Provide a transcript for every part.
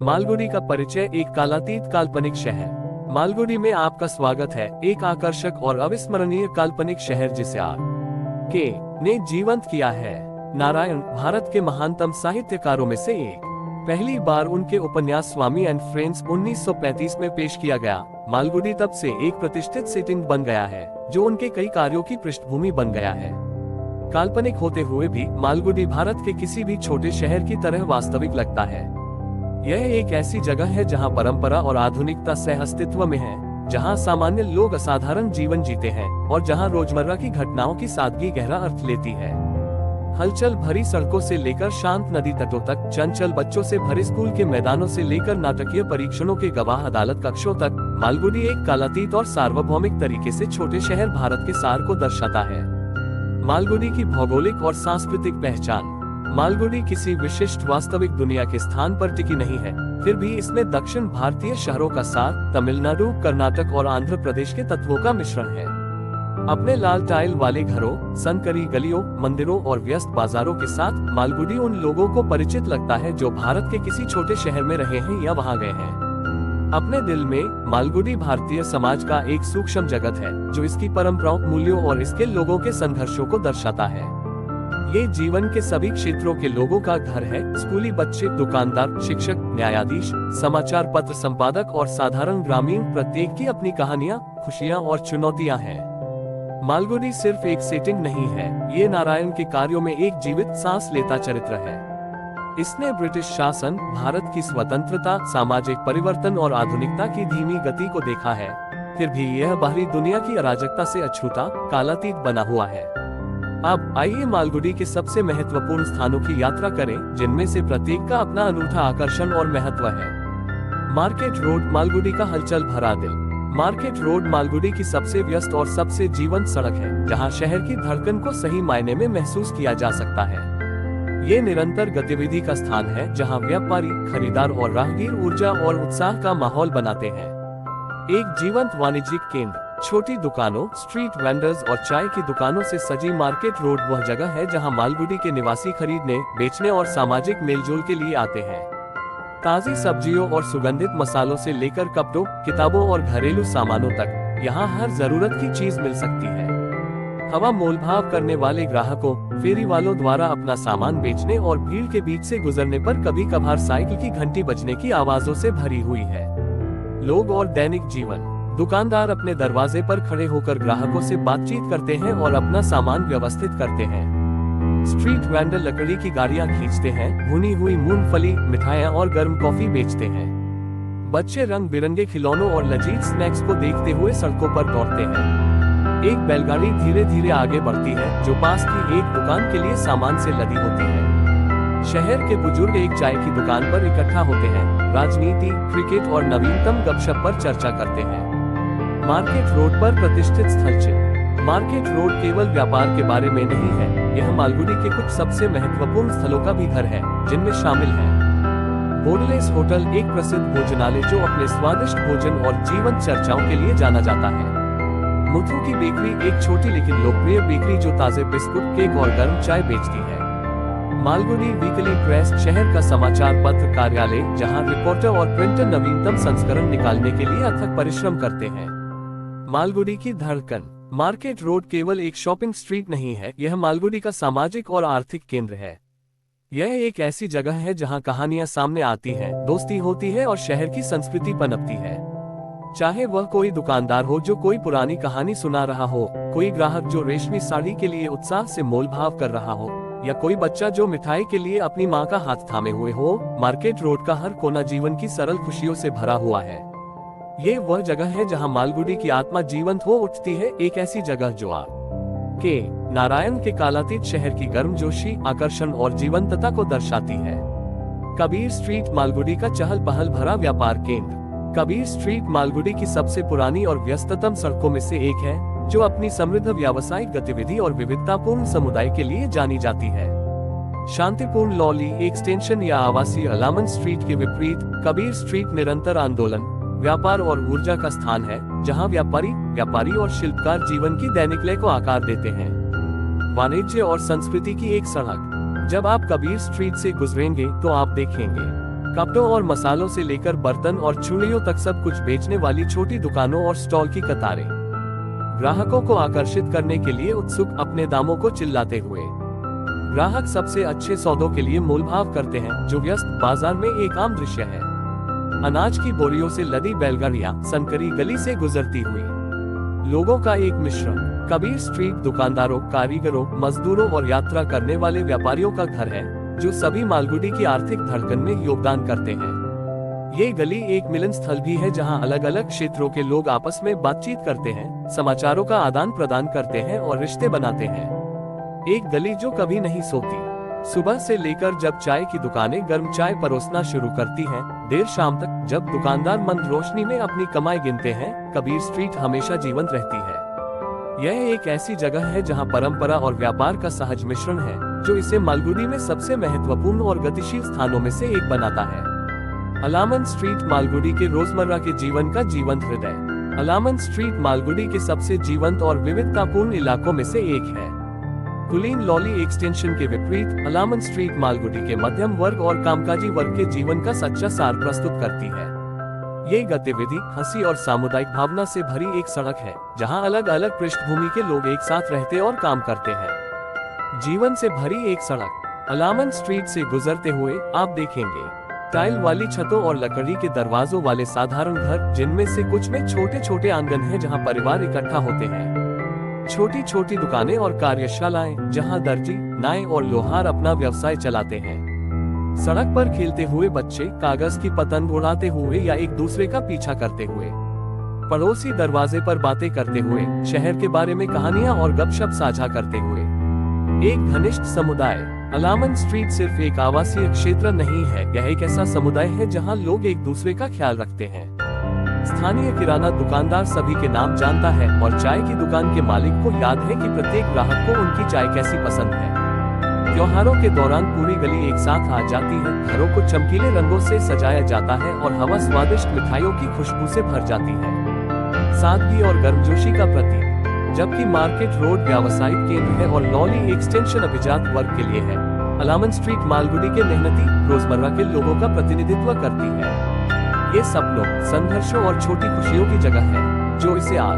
मालगुडी का परिचय। एक कालातीत काल्पनिक शहर। मालगुडी में आपका स्वागत है, एक आकर्षक और अविस्मरणीय काल्पनिक शहर जिसे आर के ने जीवंत किया है। नारायण भारत के महानतम साहित्यकारों में से एक। पहली बार उनके उपन्यास स्वामी एंड फ्रेंड्स 1935 में पेश किया गया। मालगुडी तब से एक प्रतिष्ठित सेटिंग बन गया है, जो उनके कई कार्यों की पृष्ठभूमि बन गया है। काल्पनिक होते हुए भी मालगुडी भारत के किसी भी छोटे शहर की तरह वास्तविक लगता है। यह एक ऐसी जगह है जहां परंपरा और आधुनिकता सह अस्तित्व में है, जहां सामान्य लोग असाधारण जीवन जीते हैं और जहां रोजमर्रा की घटनाओं की सादगी गहरा अर्थ लेती है। हलचल भरी सड़कों से लेकर शांत नदी तटों तक, चंचल बच्चों से भरे स्कूल के मैदानों से लेकर नाटकीय परीक्षणों के गवाह अदालत कक्षों तक, मालगुडी एक कालातीत और सार्वभौमिक तरीके से छोटे शहर भारत के सार को दर्शाता है। मालगुडी की भौगोलिक और सांस्कृतिक पहचान। मालगुडी किसी विशिष्ट वास्तविक दुनिया के स्थान पर टिकी नहीं है, फिर भी इसमें दक्षिण भारतीय शहरों का सार, तमिलनाडु, कर्नाटक और आंध्र प्रदेश के तत्वों का मिश्रण है। अपने लाल टाइल वाले घरों, संकरी गलियों, मंदिरों और व्यस्त बाजारों के साथ मालगुडी उन लोगों को परिचित लगता है जो भारत के किसी छोटे शहर में रहे हैं या वहां गए हैं। अपने दिल में मालगुडी भारतीय समाज का एक सूक्ष्म जगत है, जो इसकी परंपराओं, मूल्यों और इसके लोगों के संघर्षों को दर्शाता है। ये जीवन के सभी क्षेत्रों के लोगों का घर है। स्कूली बच्चे, दुकानदार, शिक्षक, न्यायाधीश, समाचार पत्र संपादक और साधारण ग्रामीण, प्रत्येक की अपनी कहानियां, खुशियां और चुनौतियां हैं। मालगुडी सिर्फ एक सेटिंग नहीं है, ये नारायण के कार्यों में एक जीवित सांस लेता चरित्र है। इसने ब्रिटिश शासन, भारत की स्वतंत्रता, सामाजिक परिवर्तन और आधुनिकता की धीमी गति को देखा है, फिर भी यह बाहरी दुनिया की अराजकता से अछूता, कालातीत बना हुआ है। अब आइए मालगुडी के सबसे महत्वपूर्ण स्थानों की यात्रा करें, जिनमें से प्रत्येक का अपना अनूठा आकर्षण और महत्व है। मार्केट रोड, मालगुडी का हलचल भरा दिल। मार्केट रोड मालगुडी की सबसे व्यस्त और सबसे जीवंत सड़क है, जहां शहर की धड़कन को सही मायने में महसूस किया जा सकता है। ये निरंतर गतिविधि का स्थान है, जहां व्यापारी, खरीदार और राहगीर ऊर्जा और उत्साह का माहौल बनाते हैं। एक जीवंत वाणिज्यिक केंद्र। छोटी दुकानों, स्ट्रीट वेंडर्स और चाय की दुकानों से सजी मार्केट रोड वह जगह है जहां मालगुडी के निवासी खरीदने, बेचने और सामाजिक मेलजोल के लिए आते हैं। ताजी सब्जियों और सुगंधित मसालों से लेकर कपड़ों, किताबों और घरेलू सामानों तक, यहाँ हर जरूरत की चीज मिल सकती है। हवा मोलभाव करने वाले ग्राहकों, फेरी वालों द्वारा अपना सामान बेचने और भीड़ के बीच से गुजरने पर कभी कभार साइकिल की घंटी बजने की आवाजों से भरी हुई है। लोग और दैनिक जीवन। दुकानदार अपने दरवाजे पर खड़े होकर ग्राहकों से बातचीत करते हैं और अपना सामान व्यवस्थित करते हैं। स्ट्रीट वेंडर लकड़ी की गाड़ियां खींचते हैं, भुनी हुई मूंगफली, मिठाइयां और गर्म कॉफी बेचते हैं। बच्चे रंग बिरंगे खिलौनों और लजीज स्नैक्स को देखते हुए सड़कों पर दौड़ते हैं। एक बैलगाड़ी धीरे धीरे आगे बढ़ती है, जो पास की एक दुकान के लिए सामान से लदी होती है। शहर के बुजुर्ग एक चाय की दुकान पर इकट्ठा होते हैं, राजनीति, क्रिकेट और नवीनतम गपशप पर चर्चा करते हैं। मार्केट रोड पर प्रतिष्ठित स्थल चिन्ह। मार्केट रोड केवल व्यापार के बारे में नहीं है, यह मालगुडी के कुछ सबसे महत्वपूर्ण स्थलों का भी घर है, जिनमें शामिल है बोर्डलेस होटल, एक प्रसिद्ध भोजनालय जो अपने स्वादिष्ट भोजन और जीवंत चर्चाओं के लिए जाना जाता है। मुथु की बेकरी, एक छोटी लेकिन लोकप्रिय बेकरी जो ताजे बिस्कुट, केक और गर्म चाय बेचती है। मालगुडी वीकली प्रेस, शहर का समाचार पत्र कार्यालय, जहां रिपोर्टर और प्रिंटर नवीनतम संस्करण निकालने के लिए अथक परिश्रम करते हैं। मालगुडी की धड़कन। मार्केट रोड केवल एक शॉपिंग स्ट्रीट नहीं है, यह मालगुडी का सामाजिक और आर्थिक केंद्र है। यह एक ऐसी जगह है जहां कहानियां सामने आती हैं, दोस्ती होती है और शहर की संस्कृति पनपती है। चाहे वह कोई दुकानदार हो जो कोई पुरानी कहानी सुना रहा हो, कोई ग्राहक जो रेशमी साड़ी के लिए उत्साह से मोलभाव कर रहा हो, या कोई बच्चा जो मिठाई के लिए अपनी माँ का हाथ थामे हुए हो, मार्केट रोड का हर कोना जीवन की सरल खुशियों से भरा हुआ है। ये वह जगह है जहां मालगुडी की आत्मा जीवंत हो उठती है, एक ऐसी जगह जो आर के नारायण के कालातीत शहर की गर्मजोशी, आकर्षण और जीवंतता को दर्शाती है। कबीर स्ट्रीट मालगुडी का चहल पहल भरा व्यापार केंद्र। कबीर स्ट्रीट मालगुडी की सबसे पुरानी और व्यस्ततम सड़कों में से एक है, जो अपनी समृद्ध व्यावसायिक गतिविधि और विविधतापूर्ण समुदाय के लिए जानी जाती है। शांतिपूर्ण लॉली एक्सटेंशन या आवासीय अलामन स्ट्रीट के विपरीत, कबीर स्ट्रीट निरंतर आंदोलन, व्यापार और ऊर्जा का स्थान है, जहां व्यापारी और शिल्पकार जीवन की दैनिक लय को आकार देते हैं। वाणिज्य और संस्कृति की एक सड़क। जब आप कबीर स्ट्रीट से गुजरेंगे तो आप देखेंगे कपड़ों और मसालों से लेकर बर्तन और चूड़ियों तक सब कुछ बेचने वाली छोटी दुकानों और स्टॉल की कतारें ग्राहकों को आकर्षित करने के लिए उत्सुक, अपने दामों को चिल्लाते हुए। ग्राहक सबसे अच्छे सौदों के लिए मोलभाव करते हैं, जो व्यस्त बाजार में एक आम दृश्य है। अनाज की बोरियों से लदी बैलगाड़ियां संकरी गली से गुजरती हुई, लोगों का एक मिश्रण। कबीर स्ट्रीट दुकानदारों, कारीगरों, मजदूरों और यात्रा करने वाले व्यापारियों का घर है, जो सभी मालगुडी की आर्थिक धड़कन में योगदान करते हैं। ये गली एक मिलन स्थल भी है, जहां अलग अलग क्षेत्रों के लोग आपस में बातचीत करते हैं, समाचारों का आदान प्रदान करते हैं और रिश्ते बनाते हैं। एक गली जो कभी नहीं सोती। सुबह से लेकर जब चाय की दुकानें गर्म चाय परोसना शुरू करती हैं, देर शाम तक जब दुकानदार मंद रोशनी में अपनी कमाई गिनते हैं, कबीर स्ट्रीट हमेशा जीवंत रहती है। यह एक ऐसी जगह है जहां परंपरा और व्यापार का सहज मिश्रण है, जो इसे मालगुडी में सबसे महत्वपूर्ण और गतिशील स्थानों में से एक बनाता है। अलामन स्ट्रीट मालगुडी के रोजमर्रा के जीवन का जीवंत हृदय। अलामन स्ट्रीट मालगुडी के सबसे जीवंत और विविधतापूर्ण इलाकों में से एक है। कुलीन लॉली एक्सटेंशन के विपरीत, अलामन स्ट्रीट मालगुडी के मध्यम वर्ग और कामकाजी वर्ग के जीवन का सच्चा सार प्रस्तुत करती है। ये गतिविधि, हंसी और सामुदायिक भावना से भरी एक सड़क है, जहां अलग अलग पृष्ठभूमि के लोग एक साथ रहते और काम करते हैं। जीवन से भरी एक सड़क। अलामन स्ट्रीट से गुजरते हुए आप देखेंगे टाइल वाली छतों और लकड़ी के दरवाजों वाले साधारण घर, जिनमें से कुछ में छोटे छोटे आंगन हैं जहां परिवार इकट्ठा होते हैं। छोटी छोटी दुकानें और कार्यशालाएं, जहां दर्जी, नाई और लोहार अपना व्यवसाय चलाते हैं। सड़क पर खेलते हुए बच्चे, कागज की पतंग उड़ाते हुए या एक दूसरे का पीछा करते हुए। पड़ोसी दरवाजे पर बातें करते हुए, शहर के बारे में कहानियां और गपशप साझा करते हुए। एक घनिष्ठ समुदाय। अलामन स्ट्रीट सिर्फ एक आवासीय क्षेत्र नहीं है, यह एक ऐसा समुदाय है जहां लोग एक दूसरे का ख्याल रखते हैं। स्थानीय किराना दुकानदार सभी के नाम जानता है और चाय की दुकान के मालिक को याद है कि प्रत्येक ग्राहक को उनकी चाय कैसी पसंद है। त्योहारों के दौरान पूरी गली एक साथ आ जाती है, घरों को चमकीले रंगों से सजाया जाता है और हवा स्वादिष्ट मिठाइयों की खुशबू से भर जाती है। सादगी और गर्मजोशी का प्रतीक। जबकि मार्केट रोड व्यावसायिक केंद्र है और लॉली एक्सटेंशन अभिजात वर्ग के लिए है, अलामन स्ट्रीट मालगुडी के मेहनती, रोजमर्रा के लोगों का प्रतिनिधित्व करती है। ये सपनों, संघर्षों और छोटी खुशियों की जगह है, जो इसे आर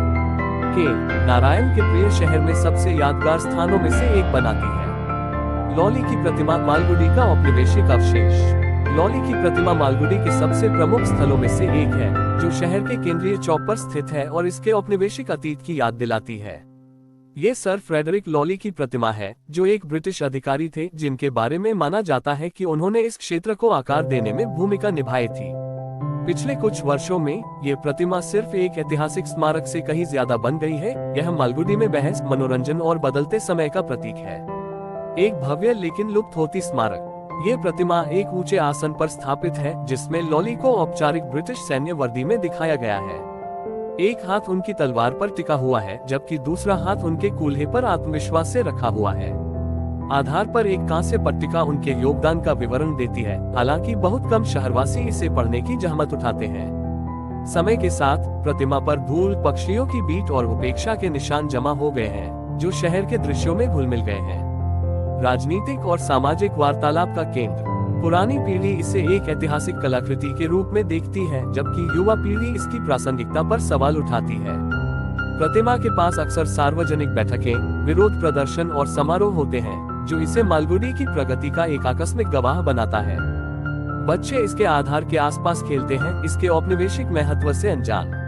के नारायण के प्रिय शहर में सबसे यादगार स्थानों में से एक बनाती है। लॉली की प्रतिमा मालगुडी का औपनिवेशिक अवशेष। लॉली की प्रतिमा मालगुडी के सबसे प्रमुख स्थलों में से एक है, जो शहर के केंद्रीय चौक पर स्थित है और इसके औपनिवेशिक अतीत की याद दिलाती है। ये सर फ्रेडरिक लॉली की प्रतिमा है, जो एक ब्रिटिश अधिकारी थे, जिनके बारे में माना जाता है कि उन्होंने इस क्षेत्र को आकार देने में भूमिका निभाई थी। पिछले कुछ वर्षों में ये प्रतिमा सिर्फ एक ऐतिहासिक स्मारक से कहीं ज्यादा बन गई है। यह मालगुडी में बहस, मनोरंजन और बदलते समय का प्रतीक है। एक भव्य लेकिन लुप्त होती स्मारक। ये प्रतिमा एक ऊंचे आसन पर स्थापित है, जिसमें लॉली को औपचारिक ब्रिटिश सैन्य वर्दी में दिखाया गया है। एक हाथ उनकी तलवार पर टिका हुआ है, जबकि दूसरा हाथ उनके कूल्हे पर आत्मविश्वास से रखा हुआ है। आधार पर एक कांस्य पट्टिका उनके योगदान का विवरण देती है, हालांकि बहुत कम शहरवासी इसे पढ़ने की जहमत उठाते हैं। समय के साथ प्रतिमा पर धूल, पक्षियों की बीट और उपेक्षा के निशान जमा हो गए हैं, जो शहर के दृश्यों में घुल मिल गए हैं। राजनीतिक और सामाजिक वार्तालाप का केंद्र। पुरानी पीढ़ी इसे एक ऐतिहासिक कलाकृति के रूप में देखती है, जबकि युवा पीढ़ी इसकी प्रासंगिकता पर सवाल उठाती है। प्रतिमा के पास अक्सर सार्वजनिक बैठकें, विरोध प्रदर्शन और समारोह होते हैं, जो इसे मालगुडी की प्रगति का एक आकस्मिक गवाह बनाता है। बच्चे इसके आधार के आसपास खेलते हैं, इसके औपनिवेशिक महत्व से अनजान।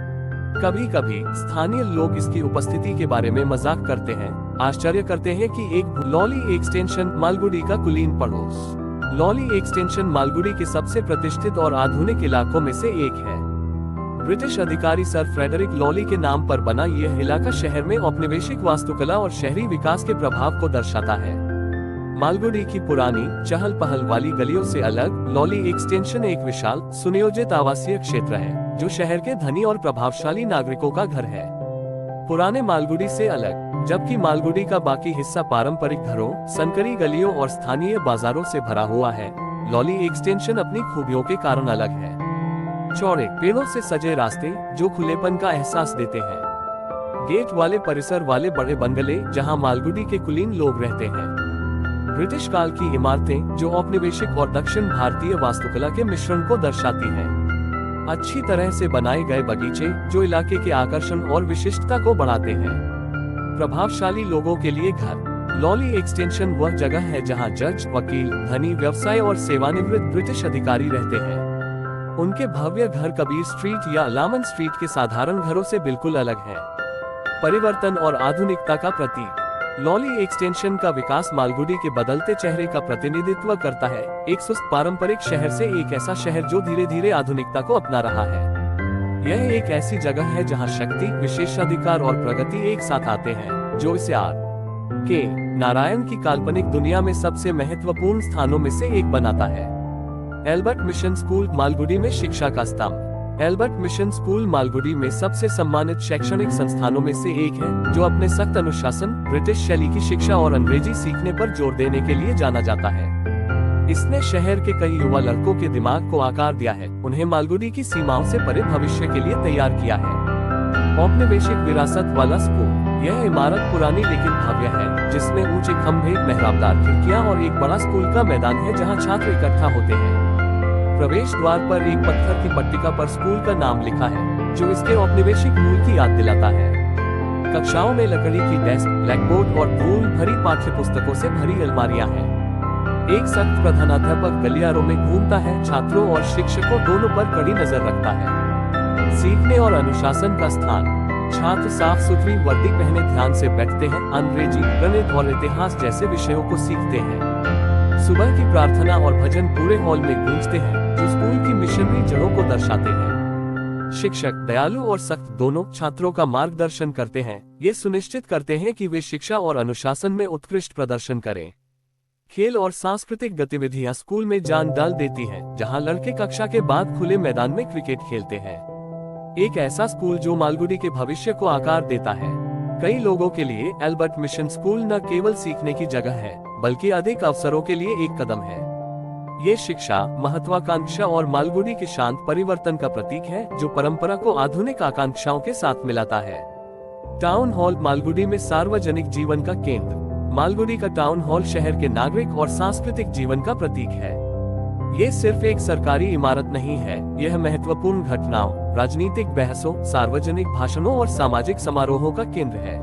कभी कभी स्थानीय लोग इसकी उपस्थिति के बारे में मजाक करते हैं, आश्चर्य करते हैं कि एक लॉली एक्सटेंशन मालगुडी का कुलीन पड़ोस। लॉली एक्सटेंशन मालगुडी के सबसे प्रतिष्ठित और आधुनिक इलाकों में से एक है। ब्रिटिश अधिकारी सर फ्रेडरिक लॉली के नाम पर बना यह इलाका शहर में औपनिवेशिक वास्तुकला और शहरी विकास के प्रभाव को दर्शाता है। मालगुडी की पुरानी, चहल पहल वाली गलियों से अलग, लॉली एक्सटेंशन एक विशाल, सुनियोजित आवासीय क्षेत्र है, जो शहर के धनी और प्रभावशाली नागरिकों का घर है। पुराने मालगुडी से अलग, जबकि मालगुडी का बाकी हिस्सा पारंपरिक घरों, संकरी गलियों और स्थानीय बाजारों से भरा हुआ है, लॉली एक्सटेंशन अपनी खूबियों के कारण अलग है। चौड़े, पेड़ों से सजे रास्ते, जो खुलेपन का एहसास देते हैं। गेट वाले परिसर वाले बड़े बंगले, जहां मालगुडी के कुलीन लोग रहते हैं। ब्रिटिश काल की इमारतें जो औपनिवेशिक और दक्षिण भारतीय वास्तुकला के मिश्रण को दर्शाती हैं। अच्छी तरह से बनाए गए बगीचे जो इलाके के आकर्षण और विशिष्टता को बढ़ाते हैं। प्रभावशाली लोगों के लिए घर। लॉली एक्सटेंशन वह जगह है जहां जज, वकील, धनी, व्यवसाय और सेवानिवृत्त ब्रिटिश अधिकारी रहते हैं। उनके भव्य घर कबीर स्ट्रीट या लामन स्ट्रीट के साधारण घरों से बिल्कुल अलग हैं। परिवर्तन और आधुनिकता का प्रतीक। लॉली एक्सटेंशन का विकास मालगुडी के बदलते चेहरे का प्रतिनिधित्व करता है, एक सुस्त पारंपरिक शहर से एक ऐसा शहर जो धीरे धीरे आधुनिकता को अपना रहा है। यह एक ऐसी जगह है जहां शक्ति, विशेषाधिकार और प्रगति एक साथ आते हैं, जो इसे के नारायण की काल्पनिक दुनिया में सबसे महत्वपूर्ण स्थानों में से एक बनाता है। एल्बर्ट मिशन स्कूल मालगुडी में शिक्षा का स्तंभ। एल्बर्ट मिशन स्कूल मालगुडी में सबसे सम्मानित शैक्षणिक संस्थानों में से एक है, जो अपने सख्त अनुशासन, ब्रिटिश शैली की शिक्षा और अंग्रेजी सीखने पर जोर देने के लिए जाना जाता है। इसने शहर के कई युवा लड़कों के दिमाग को आकार दिया है, उन्हें मालगुडी की सीमाओं से परे भविष्य के लिए तैयार किया है। औपनिवेशिक विरासत वाला स्कूल। यह इमारत पुरानी लेकिन भव्य है, जिसमें ऊंचे खंभे, मेहराबदार खिड़कियां और एक बड़ा स्कूल का मैदान है जहां छात्र इकट्ठा होते हैं। प्रवेश द्वार पर एक पत्थर की पट्टिका पर स्कूल का नाम लिखा है, जो इसके औपनिवेशिक मूल की याद दिलाता है। कक्षाओं में लकड़ी की डेस्क, ब्लैकबोर्ड और धूल भरी पाठ्य पुस्तकों से भरी अलमारियां हैं। एक सख्त प्रधानाध्यापक गलियारों में घूमता है, छात्रों और शिक्षकों दोनों पर कड़ी नजर रखता है। सीखने और अनुशासन का स्थान। छात्र साफ सुथरी वर्दी पहने ध्यान से बैठते हैं, अंग्रेजी, गणित और इतिहास जैसे विषयों को सीखते हैं। सुबह की प्रार्थना और भजन पूरे हॉल में गूंजते हैं, जो स्कूल की मिशनरी जड़ों को दर्शाते हैं। शिक्षक दयालु और सख्त दोनों छात्रों का मार्गदर्शन करते हैं, ये सुनिश्चित करते हैं कि वे शिक्षा और अनुशासन में उत्कृष्ट प्रदर्शन करें। खेल और सांस्कृतिक गतिविधियां स्कूल में जान डाल देती हैं, जहां लड़के कक्षा के बाद खुले मैदान में क्रिकेट खेलते हैं। एक ऐसा स्कूल जो मालगुडी के भविष्य को आकार देता है। कई लोगों के लिए एल्बर्ट मिशन स्कूल न केवल सीखने की जगह है, बल्कि अधिक अवसरों के लिए एक कदम है। ये शिक्षा, महत्वाकांक्षा और मालगुडी के शांत परिवर्तन का प्रतीक है, जो परंपरा को आधुनिक आकांक्षाओं के साथ मिलाता है। टाउन हॉल मालगुडी में सार्वजनिक जीवन का केंद्र। मालगुडी का टाउन हॉल शहर के नागरिक और सांस्कृतिक जीवन का प्रतीक है। ये सिर्फ एक सरकारी इमारत नहीं है, यह महत्वपूर्ण घटनाओं, राजनीतिक बहसों, सार्वजनिक भाषणों और सामाजिक समारोहों का केंद्र है।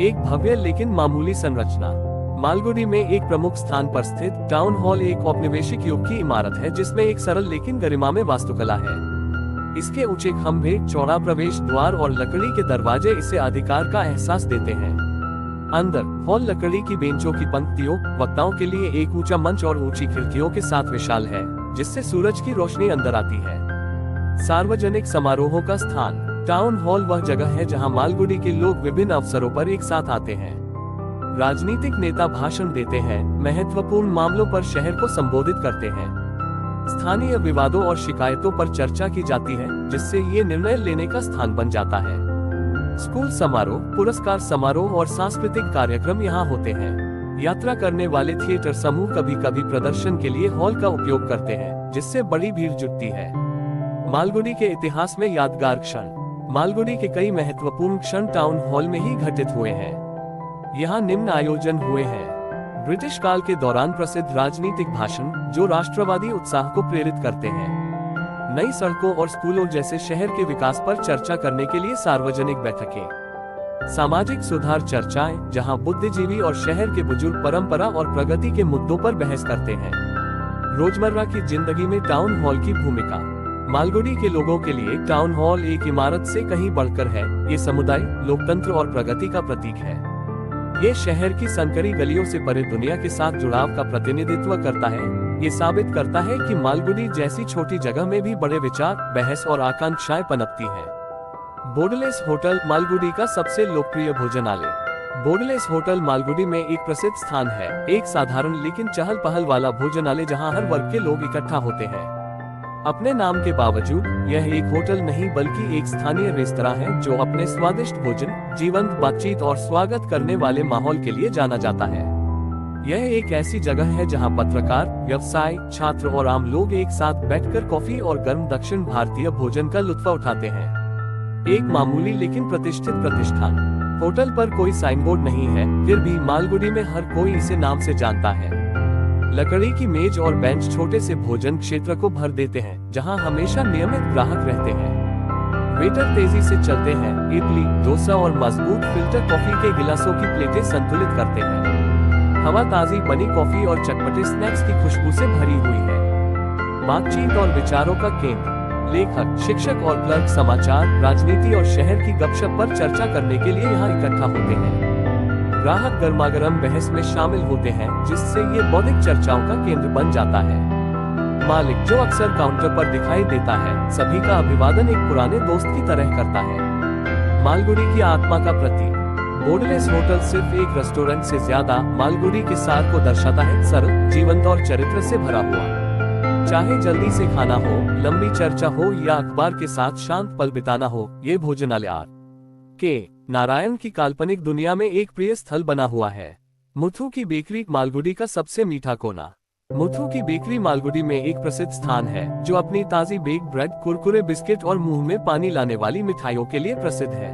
एक भव्य लेकिन मामूली संरचना। मालगुडी में एक प्रमुख स्थान पर स्थित टाउन हॉल एक औपनिवेशिक युग की इमारत है, जिसमें एक सरल लेकिन गरिमामय वास्तुकला है। इसके ऊंचे खंभे, चौड़ा प्रवेश द्वार और लकड़ी के दरवाजे इसे अधिकार का एहसास देते हैं। अंदर हॉल लकड़ी की बेंचों की पंक्तियों, वक्ताओं के लिए एक ऊंचा मंच और ऊंची खिड़कियों के साथ विशाल है, जिससे सूरज की रोशनी अंदर आती है। सार्वजनिक समारोहों का स्थान। टाउन हॉल वह जगह है जहां मालगुडी के लोग विभिन्न अवसरों पर एक साथ आते हैं। राजनीतिक नेता भाषण देते हैं, महत्वपूर्ण मामलों पर शहर को संबोधित करते हैं। स्थानीय विवादों और शिकायतों पर चर्चा की जाती है, जिससे ये निर्णय लेने का स्थान बन जाता है। स्कूल समारोह, पुरस्कार समारोह और सांस्कृतिक कार्यक्रम यहाँ होते हैं। यात्रा करने वाले थिएटर समूह कभी कभी प्रदर्शन के लिए हॉल का उपयोग करते हैं, जिससे बड़ी भीड़ जुटती है। मालगुडी के इतिहास में यादगार क्षण। मालगुडी के कई महत्वपूर्ण क्षण टाउन हॉल में ही घटित हुए हैं। यहाँ निम्न आयोजन हुए हैं। ब्रिटिश काल के दौरान प्रसिद्ध राजनीतिक भाषण, जो राष्ट्रवादी उत्साह को प्रेरित करते हैं। नई सड़कों और स्कूलों जैसे शहर के विकास पर चर्चा करने के लिए सार्वजनिक बैठकें। सामाजिक सुधार चर्चाएं, जहां बुद्धिजीवी और शहर के बुजुर्ग परंपरा और प्रगति के मुद्दों पर बहस करते हैं। रोजमर्रा की जिंदगी में टाउन हॉल की भूमिका। मालगुडी के लोगों के लिए टाउन हॉल एक इमारत से कहीं बढ़कर है। ये समुदाय, लोकतंत्र और प्रगति का प्रतीक है। ये शहर की संकरी गलियों से परे दुनिया के साथ जुड़ाव का प्रतिनिधित्व करता है। ये साबित करता है कि मालगुडी जैसी छोटी जगह में भी बड़े विचार, बहस और आकांक्षाएं पनपती हैं। बोर्डलेस होटल मालगुडी का सबसे लोकप्रिय भोजनालय। बोर्डलेस होटल मालगुडी में एक प्रसिद्ध स्थान है, एक साधारण लेकिन चहल पहल वाला भोजनालय जहां हर वर्ग के लोग इकट्ठा होते हैं। अपने नाम के बावजूद यह एक होटल नहीं बल्कि एक स्थानीय रेस्तरां है, जो अपने स्वादिष्ट भोजन, जीवंत बातचीत और स्वागत करने वाले माहौल के लिए जाना जाता है। यह एक ऐसी जगह है जहां पत्रकार, व्यवसाय, छात्र और आम लोग एक साथ बैठकर कॉफी और गर्म दक्षिण भारतीय भोजन का लुत्फ उठाते हैं। एक मामूली लेकिन प्रतिष्ठित प्रतिष्ठान। होटल पर कोई साइन बोर्ड नहीं है, फिर भी मालगुडी में हर कोई इसे नाम से जानता है। लकड़ी की मेज और बेंच छोटे से भोजन क्षेत्र को भर देते हैं, जहां हमेशा नियमित ग्राहक रहते हैं। वेटर तेजी से चलते हैं, इडली, डोसा और मजबूत फिल्टर कॉफी के गिलासों की प्लेटें संतुलित करते हैं। हवा ताजी बनी कॉफी और चटपटे स्नैक्स की खुशबू से भरी हुई है। बातचीत और विचारों का केंद्र। लेखक, शिक्षक और क्लर्क समाचार, राजनीति और शहर की गपशप पर चर्चा करने के लिए यहाँ इकट्ठा होते हैं। ग्राहक गर्मागर्म बहस में शामिल होते हैं, जिससे ये बौद्धिक चर्चाओं का केंद्र बन जाता है। मालिक, जो अक्सर काउंटर पर दिखाई देता है, सभी का अभिवादन एक पुराने दोस्त की तरह करता है। मालगुडी की आत्मा का प्रतीक। बोर्डलेस होटल सिर्फ एक रेस्टोरेंट से ज्यादा मालगुडी के सार को दर्शाता है, सरल, जीवंत और चरित्र से भरा हुआ। चाहे जल्दी से खाना हो, लंबी चर्चा हो या अखबार के साथ शांत पल बिताना हो, ये भोजनालय आर के नारायण की काल्पनिक दुनिया में एक प्रिय स्थल बना हुआ है। मुथु की बेकरी मालगुडी का सबसे मीठा कोना। मुथु की बेकरी मालगुडी में एक प्रसिद्ध स्थान है, जो अपनी ताजी बेक ब्रेड, कुरकुरे बिस्किट और मुंह में पानी लाने वाली मिठाइयों के लिए प्रसिद्ध है।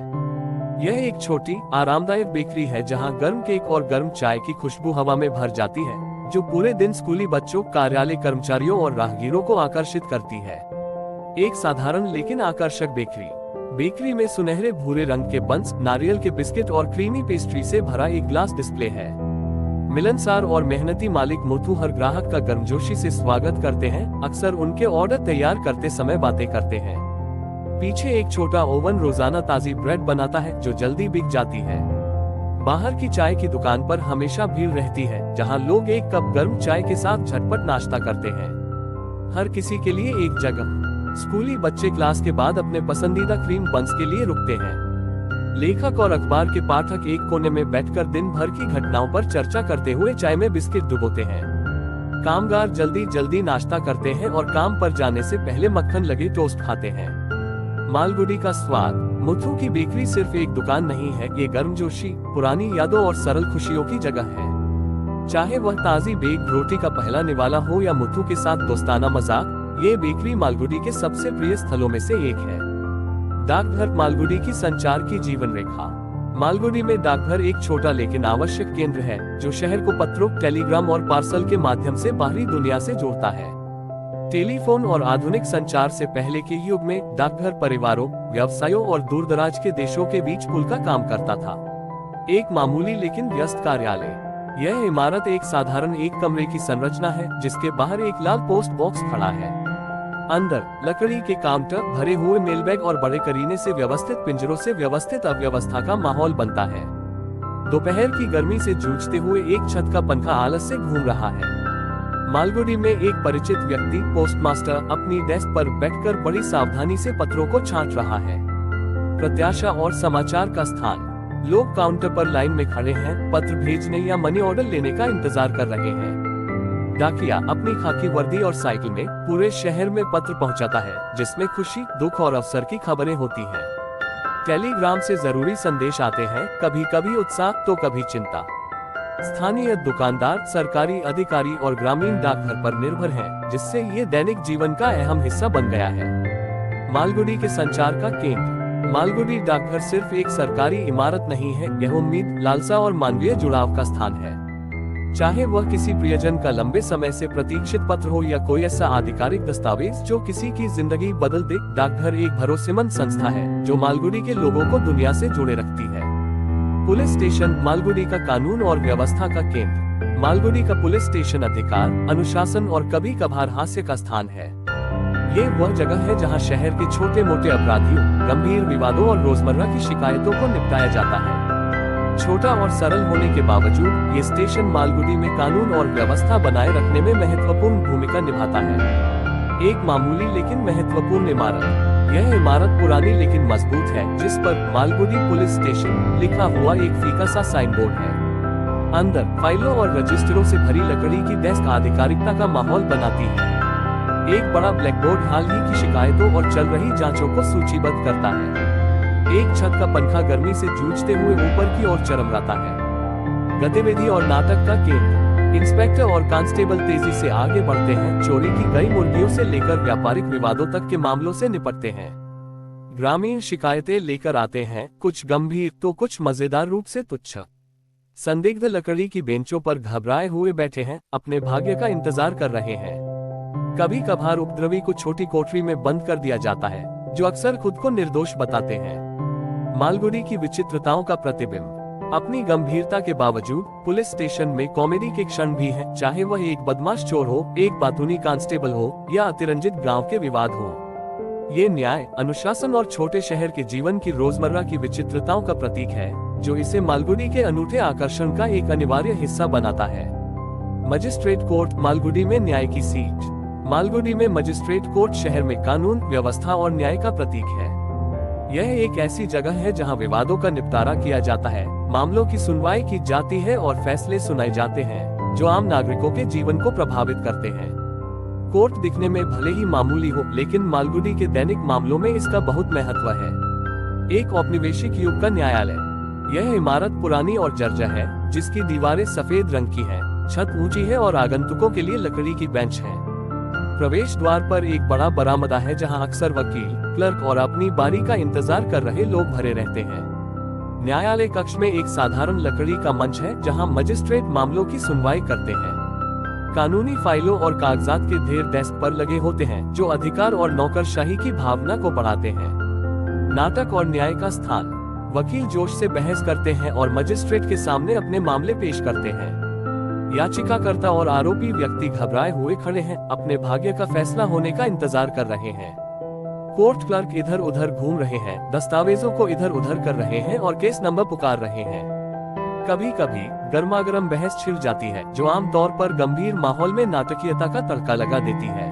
यह एक छोटी, आरामदायक बेकरी है जहां गर्म केक और गर्म चाय की खुशबू हवा में भर जाती है, जो पूरे दिन स्कूली बच्चों, कार्यालय कर्मचारियों और राहगीरों को आकर्षित करती है। एक साधारण लेकिन आकर्षक बेकरी। बेकरी में सुनहरे भूरे रंग के बंस, नारियल के बिस्किट और क्रीमी पेस्ट्री से भरा एक ग्लास डिस्प्ले है। मिलनसार और मेहनती मालिक मुथु हर ग्राहक का गर्मजोशी से स्वागत करते हैं, अक्सर उनके ऑर्डर तैयार करते समय बातें करते हैं। पीछे एक छोटा ओवन रोजाना ताजी ब्रेड बनाता है, जो जल्दी बिक जाती है। बाहर की चाय की दुकान पर हमेशा भीड़ रहती है, जहां लोग एक कप गर्म चाय के साथ झटपट नाश्ता करते हैं। हर किसी के लिए एक जगह। स्कूली बच्चे क्लास के बाद अपने पसंदीदा क्रीम बंस के लिए रुकते हैं। लेखक और अखबार के पाठक एक कोने में बैठकर दिन भर की घटनाओं पर चर्चा करते हुए चाय में बिस्किट डुबोते हैं। कामगार जल्दी जल्दी नाश्ता करते हैं और काम पर जाने से पहले मक्खन लगे टोस्ट खाते हैं। मालगुडी का स्वाद। मुथु की बेकरी सिर्फ एक दुकान नहीं है, ये गर्मजोशी, पुरानी यादों और सरल खुशियों की जगह है। चाहे वह ताजी बेक रोटी का पहला निवाला हो या मुथु के साथ दोस्ताना मजाक, ये बेकरी मालगुडी के सबसे प्रिय स्थलों में से एक है। डाकघर मालगुडी की संचार की जीवन रेखा। मालगुडी में डाकघर एक छोटा लेकिन आवश्यक केंद्र है, जो शहर को पत्रों, टेलीग्राम और पार्सल के माध्यम से बाहरी दुनिया से जोड़ता है। टेलीफोन और आधुनिक संचार से पहले के युग में डाकघर परिवारों, व्यवसायों और दूरदराज के देशों के बीच पुल का काम करता था। एक मामूली लेकिन व्यस्त कार्यालय। यह इमारत एक साधारण एक कमरे की संरचना है, जिसके बाहर एक लाल पोस्ट बॉक्स खड़ा है। अंदर लकड़ी के काउंटर, भरे हुए मेलबैग और बड़े करीने से व्यवस्थित पिंजरों से व्यवस्थित अव्यवस्था का माहौल बनता है। दोपहर की गर्मी से जूझते हुए एक छत का पंखा आलस से घूम रहा है। मालगुडी में एक परिचित व्यक्ति, पोस्टमास्टर, अपनी डेस्क पर बैठकर बड़ी सावधानी से पत्रों को छांट रहा है। प्रत्याशा और समाचार का स्थान। लोग काउंटर पर लाइन में खड़े हैं, पत्र भेजने या मनी ऑर्डर लेने का इंतजार कर रहे हैं। डाकिया अपनी खाकी वर्दी और साइकिल में पूरे शहर में पत्र पहुंचाता है, जिसमें खुशी, दुख और अवसर की खबरें होती हैं। टेलीग्राम से जरूरी संदेश आते हैं, कभी कभी उत्साह तो कभी चिंता। स्थानीय दुकानदार, सरकारी अधिकारी और ग्रामीण डाकघर पर निर्भर हैं, जिससे ये दैनिक जीवन का अहम हिस्सा बन गया है। मालगुडी के संचार का केंद्र। मालगुडी डाकघर सिर्फ एक सरकारी इमारत नहीं है, यह उम्मीद, लालसा और मानवीय जुड़ाव का स्थान है। चाहे वह किसी प्रियजन का लंबे समय से प्रतीक्षित पत्र हो या कोई ऐसा आधिकारिक दस्तावेज जो किसी की जिंदगी बदल दे, डाकघर एक भरोसेमंद संस्था है, जो मालगुडी के लोगों को दुनिया से जोड़े रखती है। पुलिस स्टेशन मालगुडी का कानून और व्यवस्था का केंद्र। मालगुडी का पुलिस स्टेशन अधिकार, अनुशासन और कभी कभार हास्य का स्थान है। ये वह जगह है जहां शहर के छोटे मोटे अपराधियों, गंभीर विवादों और रोजमर्रा की शिकायतों को निपटाया जाता है। छोटा और सरल होने के बावजूद ये स्टेशन मालगुडी में कानून और व्यवस्था बनाए रखने में महत्वपूर्ण भूमिका निभाता है। एक मामूली लेकिन महत्वपूर्ण इमारत। यह इमारत पुरानी लेकिन मजबूत है, जिस पर मालगुडी पुलिस स्टेशन लिखा हुआ एक फीका सा साइन बोर्ड है। अंदर फाइलों और रजिस्टरों से भरी लकड़ी की डेस्क आधिकारिकता का माहौल बनाती है। एक बड़ा ब्लैकबोर्ड हाल ही की शिकायतों और चल रही जांचों को सूचीबद्ध करता है। एक छत का पंखा गर्मी से जूझते हुए ऊपर की ओर चरमराता है। गतिविधि और नाटक का केंद्र। इंस्पेक्टर और कांस्टेबल तेजी से आगे बढ़ते हैं, चोरी की गई मुर्गियों से लेकर व्यापारिक विवादों तक के मामलों से निपटते हैं। ग्रामीण शिकायतें लेकर आते हैं, कुछ गंभीर तो कुछ मजेदार रूप से तुच्छ। संदिग्ध लकड़ी की बेंचों पर घबराए हुए बैठे हैं, अपने भाग्य का इंतजार कर रहे हैं। कभी कभार उपद्रवी को छोटी कोठरी में बंद कर दिया जाता है, जो अक्सर खुद को निर्दोष बताते हैं। मालगुडी की विचित्रताओं का प्रतिबिंब। अपनी गंभीरता के बावजूद पुलिस स्टेशन में कॉमेडी के क्षण भी हैं, चाहे वह एक बदमाश चोर हो, एक बातूनी कांस्टेबल हो या अतिरंजित गांव के विवाद हो। ये न्याय, अनुशासन और छोटे शहर के जीवन की रोजमर्रा की विचित्रताओं का प्रतीक है, जो इसे मालगुडी के अनूठे आकर्षण का एक अनिवार्य हिस्सा बनाता है। मजिस्ट्रेट कोर्ट, मालगुडी में न्याय की सीट। मालगुडी में मजिस्ट्रेट कोर्ट शहर में कानून, व्यवस्था और न्याय का प्रतीक है। यह एक ऐसी जगह है जहां विवादों का निपटारा किया जाता है, मामलों की सुनवाई की जाती है और फैसले सुनाए जाते हैं, जो आम नागरिकों के जीवन को प्रभावित करते हैं। कोर्ट दिखने में भले ही मामूली हो, लेकिन मालगुडी के दैनिक मामलों में इसका बहुत महत्व है। एक औपनिवेशिक युग का न्यायालय। यह इमारत पुरानी और जर्जर है, जिसकी दीवारें सफेद रंग की हैं, छत ऊंची है और आगंतुकों के लिए लकड़ी की बेंच है। प्रवेश द्वार पर एक बड़ा बरामदा है, जहां अक्सर वकील, क्लर्क और अपनी बारी का इंतजार कर रहे लोग भरे रहते हैं। न्यायालय कक्ष में एक साधारण लकड़ी का मंच है, जहां मजिस्ट्रेट मामलों की सुनवाई करते हैं। कानूनी फाइलों और कागजात के ढेर डेस्क पर लगे होते हैं, जो अधिकार और नौकरशाही की भावना को बढ़ाते हैं। नाटक और न्याय का स्थान। वकील जोश से बहस करते हैं और मजिस्ट्रेट के सामने अपने मामले पेश करते हैं। याचिकाकर्ता और आरोपी व्यक्ति घबराए हुए खड़े हैं, अपने भाग्य का फैसला होने का इंतजार कर रहे हैं। कोर्ट क्लर्क इधर उधर घूम रहे हैं, दस्तावेजों को इधर उधर कर रहे हैं और केस नंबर पुकार रहे हैं। कभी कभी गर्मागर्म बहस छिड़ जाती है, जो आमतौर पर गंभीर माहौल में नाटकीयता का तड़का लगा देती है।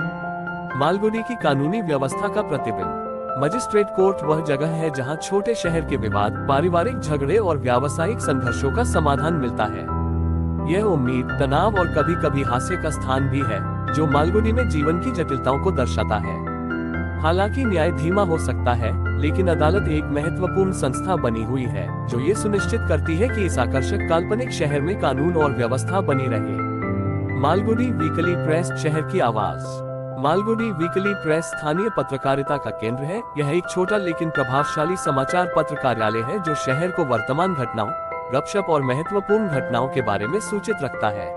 मालगुडी की कानूनी व्यवस्था का प्रतिबिंब। मजिस्ट्रेट कोर्ट वह जगह है जहां छोटे शहर के विवाद, पारिवारिक झगड़े और व्यावसायिक संघर्षों का समाधान मिलता है। यह उम्मीद, तनाव और कभी कभी हास्य का स्थान भी है, जो मालगुडी में जीवन की जटिलताओं को दर्शाता है। हालांकि न्याय धीमा हो सकता है, लेकिन अदालत एक महत्वपूर्ण संस्था बनी हुई है, जो ये सुनिश्चित करती है कि इस आकर्षक काल्पनिक शहर में कानून और व्यवस्था बनी रहे। मालगुडी वीकली प्रेस, शहर की आवाज। मालगुडी वीकली प्रेस स्थानीय पत्रकारिता का केंद्र है। यह एक छोटा लेकिन प्रभावशाली समाचार पत्र कार्यालय है, जो शहर को वर्तमान घटनाओं, गपशप और महत्वपूर्ण घटनाओं के बारे में सूचित रखता है।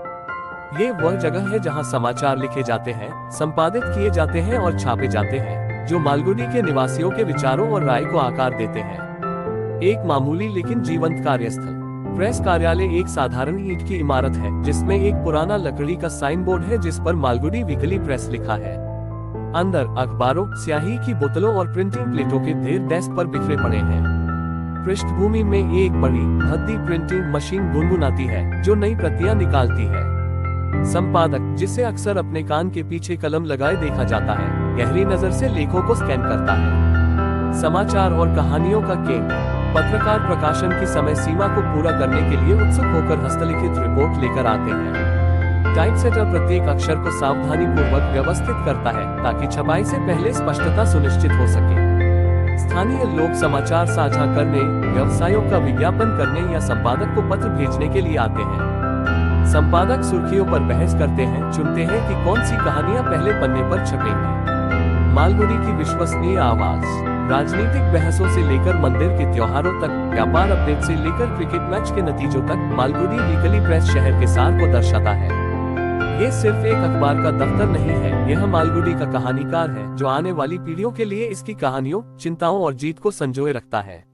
ये वह जगह है जहां समाचार लिखे जाते हैं, संपादित किए जाते हैं और छापे जाते हैं, जो मालगुडी के निवासियों के विचारों और राय को आकार देते हैं। एक मामूली लेकिन जीवंत कार्यस्थल। प्रेस कार्यालय एक साधारण ईंट की इमारत है, जिसमें एक पुराना लकड़ी का साइन बोर्ड है, जिस पर मालगुडी वीकली प्रेस लिखा है। अंदर अखबारों, स्याही की बोतलों और प्रिंटिंग प्लेटों के ढेर डेस्क पर बिखरे पड़े हैं। पृष्ठभूमि में एक बड़ी भद्दी प्रिंटिंग मशीन गुनगुनाती है, जो नई प्रतियां निकालती है। संपादक, जिसे अक्सर अपने कान के पीछे कलम लगाए देखा जाता है, गहरी नजर से लेखों को स्कैन करता है। समाचार और कहानियों का केंद्र। पत्रकार प्रकाशन की समय सीमा को पूरा करने के लिए उत्सुक होकर हस्तलिखित रिपोर्ट लेकर आते हैं। टाइपसेटर प्रत्येक अक्षर को सावधानी पूर्वक व्यवस्थित करता है, ताकि छपाई से पहले स्पष्टता सुनिश्चित हो सके। स्थानीय लोग समाचार साझा करने, व्यवसायों का विज्ञापन करने या संपादक को पत्र भेजने के लिए आते हैं। संपादक सुर्खियों पर बहस करते हैं, चुनते हैं कि कौन सी कहानियां पहले पन्ने पर छपेंगी। मालगुडी की विश्वसनीय आवाज। राजनीतिक बहसों से लेकर मंदिर के त्योहारों तक, व्यापार अपडेट से लेकर क्रिकेट मैच के नतीजों तक, मालगुडी वीकली प्रेस शहर के सार को दर्शाता है। ये सिर्फ एक अखबार का दफ्तर नहीं है, यह मालगुडी का कहानीकार है, जो आने वाली पीढ़ियों के लिए इसकी कहानियों, चिंताओं और जीत को संजोए रखता है।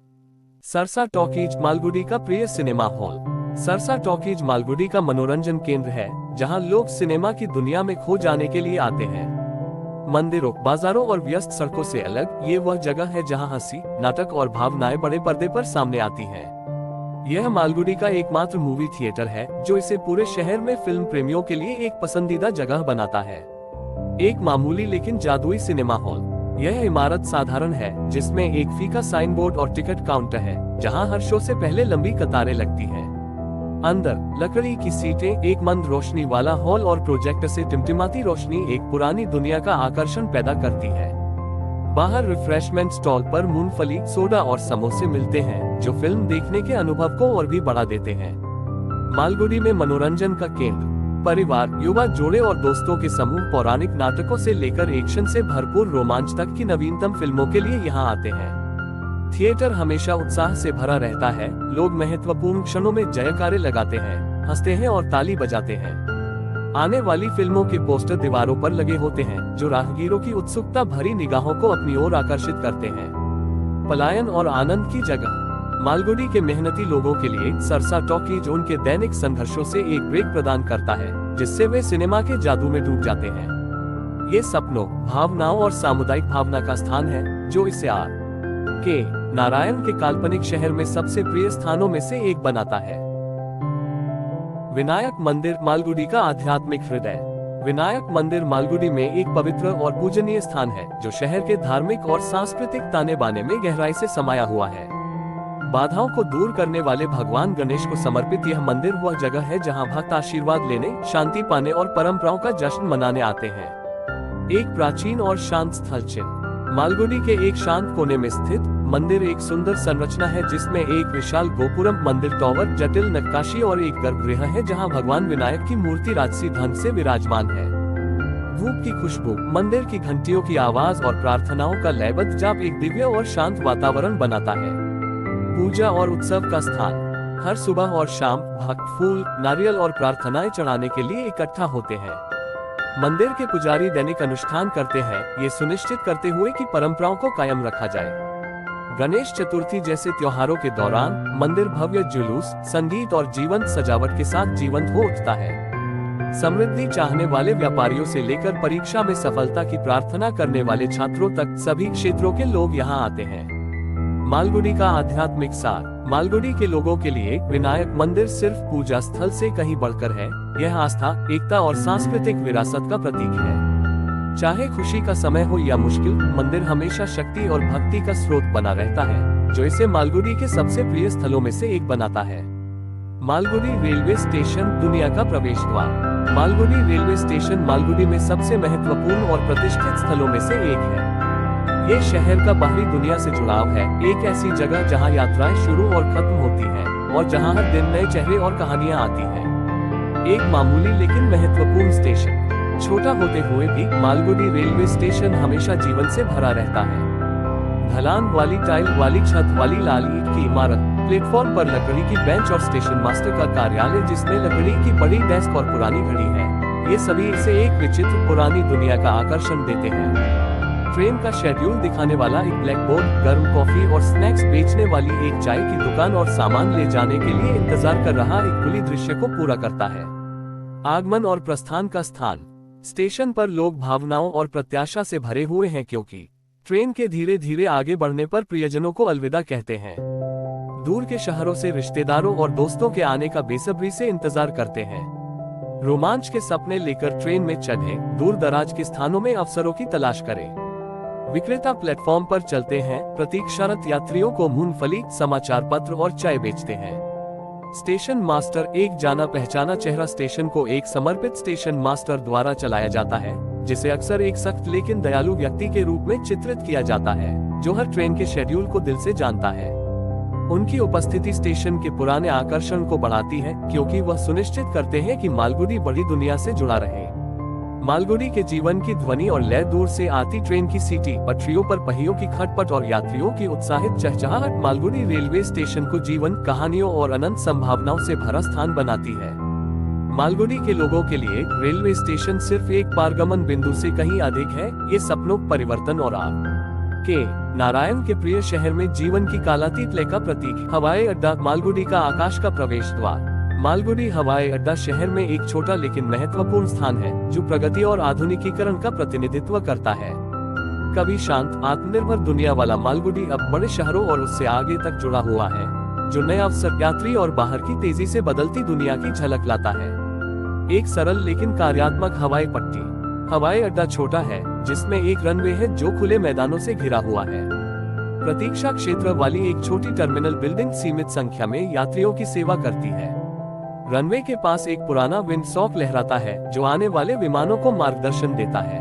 सरसा टॉकीज, मालगुडी का प्रिय cinema hall. Sarsa talkies Malgudi का मनोरंजन केंद्र है, जहां लोग सिनेमा की दुनिया में खो जाने के लिए आते हैं। मंदिरों, बाजारों और व्यस्त सड़कों से अलग, ये वह जगह है जहां हंसी, नाटक और भावनाएं बड़े पर्दे पर सामने आती हैं। यह मालगुडी का एकमात्र मूवी थिएटर है, जो इसे पूरे शहर में फिल्म प्रेमियों के लिए एक पसंदीदा जगह बनाता है। एक मामूली लेकिन जादुई सिनेमा हॉल। यह इमारत साधारण है, जिसमें एक फीका साइन बोर्ड और टिकट काउंटर है, जहां हर शो से पहले लंबी कतारें लगती हैं। अंदर लकड़ी की सीटें, एक मंद रोशनी वाला हॉल और प्रोजेक्टर से टिमटिमाती रोशनी एक पुरानी दुनिया का आकर्षण पैदा करती है। बाहर रिफ्रेशमेंट स्टॉल पर मूंगफली, सोडा और समोसे मिलते हैं, जो फिल्म देखने के अनुभव को और भी बढ़ा देते हैं। मालगुडी में मनोरंजन का केंद्र। परिवार, युवा जोड़े और दोस्तों के समूह पौराणिक नाटकों से लेकर एक्शन से भरपूर रोमांच तक की नवीनतम फिल्मों के लिए यहाँ आते हैं। थिएटर हमेशा उत्साह से भरा रहता है। लोग महत्वपूर्ण क्षणों में जयकारे लगाते हैं, हंसते हैं और ताली बजाते हैं। आने वाली फिल्मों के पोस्टर दीवारों पर लगे होते हैं, जो राहगीरों की उत्सुकता भरी निगाहों को अपनी ओर आकर्षित करते हैं। पलायन और आनंद की जगह मालगुडी के मेहनती लोगों के लिए सरसा टॉकीज उनके दैनिक संघर्षों से एक ब्रेक प्रदान करता है, जिससे वे सिनेमा के जादू में डूब जाते हैं। ये सपनों, भावनाओं और सामुदायिक भावना का स्थान है, जो इसे के नारायण के काल्पनिक शहर में सबसे प्रिय स्थानों में से एक बनाता है। विनायक मंदिर मालगुडी का आध्यात्मिक हृदय। विनायक मंदिर मालगुडी में एक पवित्र और पूजनीय स्थान है, जो शहर के धार्मिक और सांस्कृतिक ताने बाने में गहराई से समाया हुआ है। बाधाओं को दूर करने वाले भगवान गणेश को समर्पित यह मंदिर वह जगह है जहां भक्त आशीर्वाद लेने, शांति पाने और परंपराओं का जश्न मनाने आते हैं। एक प्राचीन और शांत स्थल चिन्ह। मालगुडी के एक शांत कोने में स्थित मंदिर एक सुंदर संरचना है, जिसमें एक विशाल गोपुरम, मंदिर टावर, जटिल नक्काशी और एक गर्भगृह है जहां भगवान विनायक की मूर्ति राजसी ढंग से विराजमान है। धूप की खुशबू, मंदिर की घंटियों की आवाज और प्रार्थनाओं का लयबद्ध जाप एक दिव्य और शांत वातावरण बनाता है। पूजा और उत्सव का स्थान। हर सुबह और शाम भक्त फूल, नारियल और प्रार्थनाएं चढ़ाने के लिए इकट्ठा होते हैं। मंदिर के पुजारी दैनिक अनुष्ठान करते हैं, ये सुनिश्चित करते हुए कि परंपराओं को कायम रखा जाए। गणेश चतुर्थी जैसे त्योहारों के दौरान मंदिर भव्य जुलूस, संगीत और जीवंत सजावट के साथ जीवंत हो उठता है। समृद्धि चाहने वाले व्यापारियों से लेकर परीक्षा में सफलता की प्रार्थना करने वाले छात्रों तक सभी क्षेत्रों के लोग यहाँ आते हैं। मालगुडी का आध्यात्मिक सार। मालगुडी के लोगों के लिए विनायक मंदिर सिर्फ पूजा स्थल से कहीं बढ़कर है। यह आस्था, एकता और सांस्कृतिक विरासत का प्रतीक है। चाहे खुशी का समय हो या मुश्किल, मंदिर हमेशा शक्ति और भक्ति का स्रोत बना रहता है, जो इसे मालगुडी के सबसे प्रिय स्थलों में से एक बनाता है। मालगुडी रेलवे स्टेशन दुनिया का प्रवेश द्वार। मालगुडी रेलवे स्टेशन मालगुडी में सबसे महत्वपूर्ण और प्रतिष्ठित स्थलों में से एक है। ये शहर का बाहरी दुनिया से जुड़ाव है, एक ऐसी जगह जहां यात्राएं शुरू और खत्म होती हैं, और जहां हर दिन नए चेहरे और कहानियां आती हैं। एक मामूली लेकिन महत्वपूर्ण स्टेशन। छोटा होते हुए भी मालगुडी रेलवे स्टेशन हमेशा जीवन से भरा रहता है। ढलान वाली टाइल वाली छत वाली लाल ईंट की इमारत, प्लेटफॉर्म पर लकड़ी की बेंच और स्टेशन मास्टर का कार्यालय जिसमें लकड़ी की बड़ी डेस्क और पुरानी घड़ी है, ये सभी इसे एक विचित्र पुरानी दुनिया का आकर्षण देते हैं। ट्रेन का शेड्यूल दिखाने वाला एक ब्लैक बोर्ड, गर्म कॉफी और स्नैक्स बेचने वाली एक चाय की दुकान और सामान ले जाने के लिए इंतजार कर रहा एक खुली दृश्य को पूरा करता है। आगमन और प्रस्थान का स्थान। स्टेशन पर लोग भावनाओं और प्रत्याशा से भरे हुए हैं, क्योंकि ट्रेन के धीरे धीरे आगे बढ़ने पर प्रियजनों को अलविदा कहते हैं। दूर के शहरों से रिश्तेदारों और दोस्तों के आने का बेसब्री से इंतजार करते हैं। रोमांच के सपने लेकर ट्रेन में चढ़ें, दूर दराज के स्थानों में अवसरों की तलाश करें। विक्रेता प्लेटफॉर्म पर चलते हैं, प्रतीक्षारत यात्रियों को मूंगफली, समाचार पत्र और चाय बेचते हैं। स्टेशन मास्टर एक जाना पहचाना चेहरा। स्टेशन को एक समर्पित स्टेशन मास्टर द्वारा चलाया जाता है, जिसे अक्सर एक सख्त लेकिन दयालु व्यक्ति के रूप में चित्रित किया जाता है, जो हर ट्रेन के शेड्यूल को दिल से जानता है। उनकी उपस्थिति स्टेशन के पुराने आकर्षण को बढ़ाती है, क्योंकि वह सुनिश्चित करते हैं कि मालगुडी बड़ी दुनिया से जुड़ा रहे। मालगुडी के जीवन की ध्वनि और लय, दूर से आती ट्रेन की सीटी, पटरियों पर पहियों की खटपट और यात्रियों की उत्साहित चहचहाहट मालगुडी रेलवे स्टेशन को जीवन, कहानियों और अनंत संभावनाओं से भरा स्थान बनाती है। मालगुडी के लोगों के लिए रेलवे स्टेशन सिर्फ एक पारगमन बिंदु से कहीं अधिक है। ये सपनों, परिवर्तन और के नारायण के प्रिय शहर में जीवन की कालातीत लय का प्रतीक। हवाई अड्डा। मालगुडी का आकाश का प्रवेश द्वार। मालगुडी हवाई अड्डा शहर में एक छोटा लेकिन महत्वपूर्ण स्थान है, जो प्रगति और आधुनिकीकरण का प्रतिनिधित्व करता है। कभी शांत, आत्मनिर्भर दुनिया वाला मालगुडी अब बड़े शहरों और उससे आगे तक जुड़ा हुआ है, जो नए अवसर, यात्री और बाहर की तेजी से बदलती दुनिया की झलक लाता है। एक सरल लेकिन कार्यात्मक हवाई पट्टी। हवाई अड्डा छोटा है, जिसमें एक रनवे है जो खुले मैदानों से घिरा हुआ है। प्रतीक्षा क्षेत्र वाली एक छोटी टर्मिनल बिल्डिंग सीमित संख्या में यात्रियों की सेवा करती है। रनवे के पास एक पुराना विंडसॉक लहराता है, जो आने वाले विमानों को मार्गदर्शन देता है।